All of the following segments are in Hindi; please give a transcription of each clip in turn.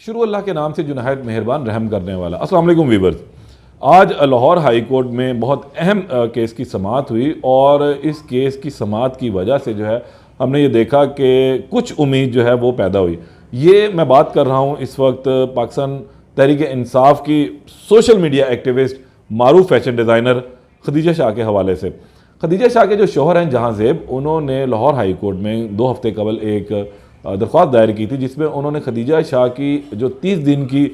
शुरू अल्लाह के नाम से जो नहायत मेहरबान रहम करने वाला। अस्सलाम वालेकुम वीवर्स। आज लाहौर हाई कोर्ट में बहुत अहम केस की समाअत हुई और इस केस की समाअत की वजह से जो है हमने ये देखा कि कुछ उम्मीद जो है वो पैदा हुई। ये मैं बात कर रहा हूँ इस वक्त पाकिस्तान तहरीक इंसाफ की सोशल मीडिया एक्टिविस्ट मारूफ फैशन डिज़ाइनर खदीजा शाह के हवाले से। खदीजा शाह के जो शौहर हैं जहांज़ेब, उन्होंने लाहौर हाई कोर्ट में 2 हफ्ते कबल एक दरख्वास्त दायर की थी जिसमें उन्होंने खदीजा शाह की जो 30 दिन की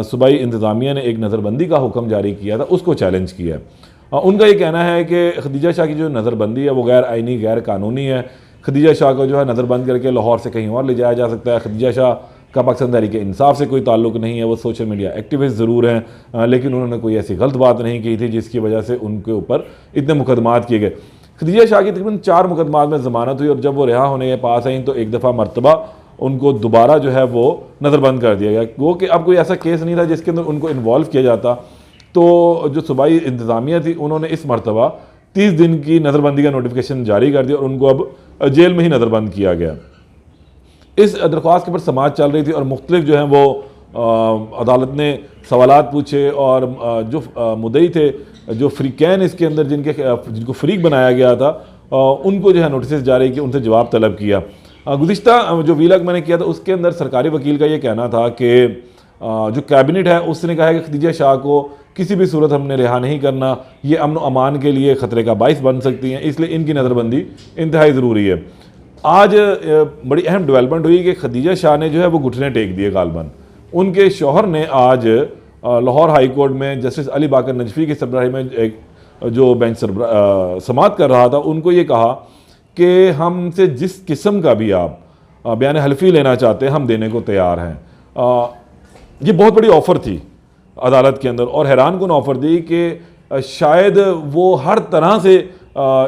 सूबाई इंतज़ामिया ने एक नज़रबंदी का हुक्म जारी किया था उसको चैलेंज किया है। उनका ये कहना है कि खदीजा शाह की जो नज़रबंदी है वो गैर आइनी गैर कानूनी है। खदीजा शाह को जो है नज़रबंद करके लाहौर से कहीं और ले जाया जा सकता है। खदीजा शाह का पाकिस्तान तहरीक इंसाफ से कोई ताल्लुक़ नहीं है, वो सोशल मीडिया एक्टिविस्ट ज़रूर हैं लेकिन उन्होंने कोई ऐसी गलत बात नहीं की थी जिसकी वजह से उनके ऊपर इतने मुकदमात किए गए। खदीजा शाह की तकरीबन 4 मुकदमात में ज़मानत हुई और जब वो रिहा होने के पास आई तो एक दफ़ा मरतबा उनको दोबारा जो है वो नज़रबंद कर दिया गया। वो कि अब कोई ऐसा केस नहीं था जिसके अंदर उनको इन्वॉल्व किया जाता। तो जो सूबाई इंतज़ामिया थी उन्होंने इस मरतबा 30 दिन की नज़रबंदी का नोटिफिकेशन जारी कर दिया और उनको अब जेल में ही नज़रबंद किया गया। इस दरख्वास्त के ऊपर समाअत चल रही थी और मुख्तलिफ जो हैं वो अदालत ने सवालात पूछे और जो मुद्दई थे, जो फ्रीकैन इसके अंदर जिनको फ्रीक बनाया गया था उनको जो है नोटिस जारी किए, उनसे जवाब तलब किया। गुज़िश्ता जो वीलॉग मैंने किया था उसके अंदर सरकारी वकील का ये कहना था कि जो कैबिनेट है उसने कहा है कि खदीजा शाह को किसी भी सूरत हमने रिहा नहीं करना, ये अमन अमान के लिए ख़तरे का बाइस बन सकती हैं, इसलिए इनकी नज़रबंदी इंतहाई ज़रूरी है। आज बड़ी अहम डेवलपमेंट हुई कि खदीजा शाह ने जो है वो घुटने टेक दिए गालबन। उनके शौहर ने आज लाहौर हाई कोर्ट में जस्टिस अली बाकर नजफी की सरबराही में एक जो बेंच समाअत कर रहा था उनको ये कहा कि हमसे जिस किस्म का भी आप बयान हल्फी लेना चाहते हैं हम देने को तैयार हैं। ये बहुत बड़ी ऑफ़र थी अदालत के अंदर और हैरान कुन ऑफ़र थी कि शायद वो हर तरह से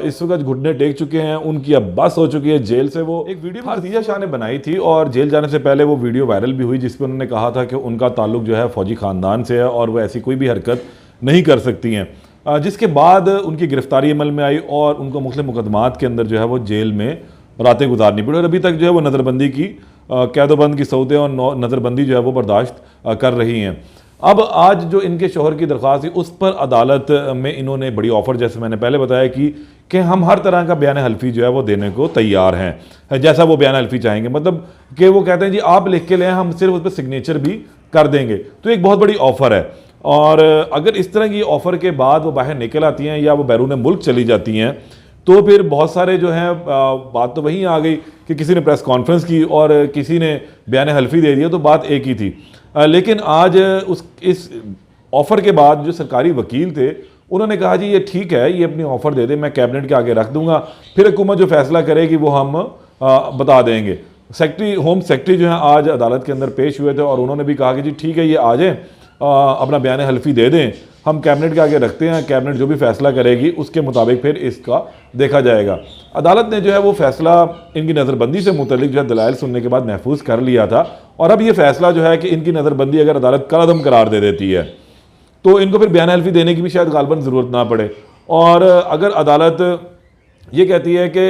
इस वक्त घुटने टेक चुके हैं, उनकी अब बस हो चुकी है जेल से। वो एक वीडियो खदीजा शाह ने बनाई थी और जेल जाने से पहले वो वीडियो वायरल भी हुई जिसमें उन्होंने कहा था कि उनका ताल्लुक जो है फ़ौजी ख़ानदान से है और वो ऐसी कोई भी हरकत नहीं कर सकती हैं। जिसके बाद उनकी गिरफ्तारी अमल में आई और उनको मुख्तलिफ मुकदमात के अंदर जो है वो जेल में रातें गुजारनी पड़ी और अभी तक जो है वो नज़रबंदी की कैदोबंद की सऊदें और नज़रबंदी जो है वो बर्दाश्त कर रही हैं। अब आज जो इनके शौहर की दरख्वास्त थी उस पर अदालत में इन्होंने बड़ी ऑफ़र, जैसे मैंने पहले बताया कि हम हर तरह का बयान हल्फी जो है वो देने को तैयार हैं, जैसा वो बयान हल्फी चाहेंगे। मतलब कि वो कहते हैं जी आप लिख के लें, हम सिर्फ उस पर सिग्नेचर भी कर देंगे। तो एक बहुत बड़ी ऑफ़र है और अगर इस तरह की ऑफ़र के बाद वो बाहर निकल आती हैं या वो बैरून मुल्क चली जाती हैं तो फिर बहुत सारे जो हैं बात तो वहीं आ गई कि किसी ने प्रेस कॉन्फ्रेंस की और किसी ने बयान हल्फी दे दिया, तो बात एक ही थी। लेकिन आज इस ऑफ़र के बाद जो सरकारी वकील थे उन्होंने कहा जी ये ठीक है, ये अपनी ऑफ़र दे दे, मैं कैबिनेट के आगे रख दूंगा, फिर हुकूमत जो फैसला करेगी वो हम बता देंगे। होम सेक्रेटरी जो है आज अदालत के अंदर पेश हुए थे और उन्होंने भी कहा कि जी ठीक है, ये आ जाएँ, अपना बयान हल्फी दे दें, हम कैबिनेट के आगे रखते हैं, कैबिनेट जो भी फैसला करेगी उसके मुताबिक फिर इसका देखा जाएगा। अदालत ने जो है वो फैसला इनकी नज़रबंदी से मुतल्लिक जो है दलाइल सुनने के बाद महफूज कर लिया था और अब ये फैसला जो है कि इनकी नज़रबंदी अगर अदालत कलअदम करार दे देती है तो इनको फिर बयान हल्फी देने की भी शायद गालबन ज़रूरत ना पड़े। और अगर अदालत ये कहती है कि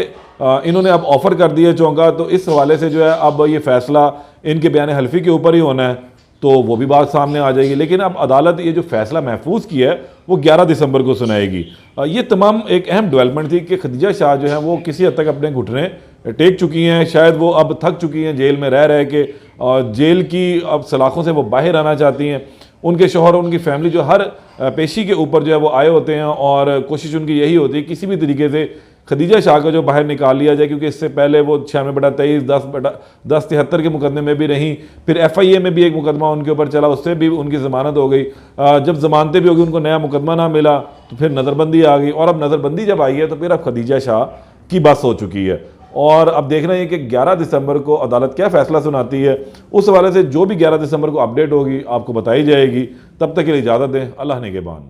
इन्होंने अब ऑफ़र कर दिया चौंका, तो इस हवाले से जो है अब ये फ़ैसला इनके बयान हल्फी के ऊपर ही होना है, तो वो भी बात सामने आ जाएगी। लेकिन अब अदालत ये जो फैसला महफूज किया है वो 11 दिसंबर को सुनाएगी। ये तमाम एक अहम डेवलपमेंट थी कि खदीजा शाह जो है वो किसी हद तक अपने घुटने टेक चुकी हैं, शायद वो अब थक चुकी हैं जेल में रह के और जेल की अब सलाखों से वो बाहर आना चाहती हैं। उनके शौहर और उनकी फैमिली जो हर पेशी के ऊपर जो है वो आए होते हैं और कोशिश उनकी यही होती है किसी भी तरीके से खदीजा शाह को जो बाहर निकाल लिया जाए, क्योंकि इससे पहले वो 96/23 10/73 के मुकदमे में भी रहीं, फिर FIA में भी एक मुकदमा उनके ऊपर चला, उससे भी उनकी ज़मानत हो गई। जब ज़मानतें भी होगी उनको नया मुकदमा ना मिला तो फिर नज़रबंदी आ गई और अब नज़रबंदी जब आई है तो फिर अब खदीजा शाह की बस हो चुकी है और अब देखना है कि 11 दिसंबर को अदालत क्या फ़ैसला सुनाती है। उस हवाले से जो भी 11 दिसंबर को अपडेट होगी आपको बताई जाएगी। तब तक के लिए इजाज़त दें। अल्लाह ने के बान।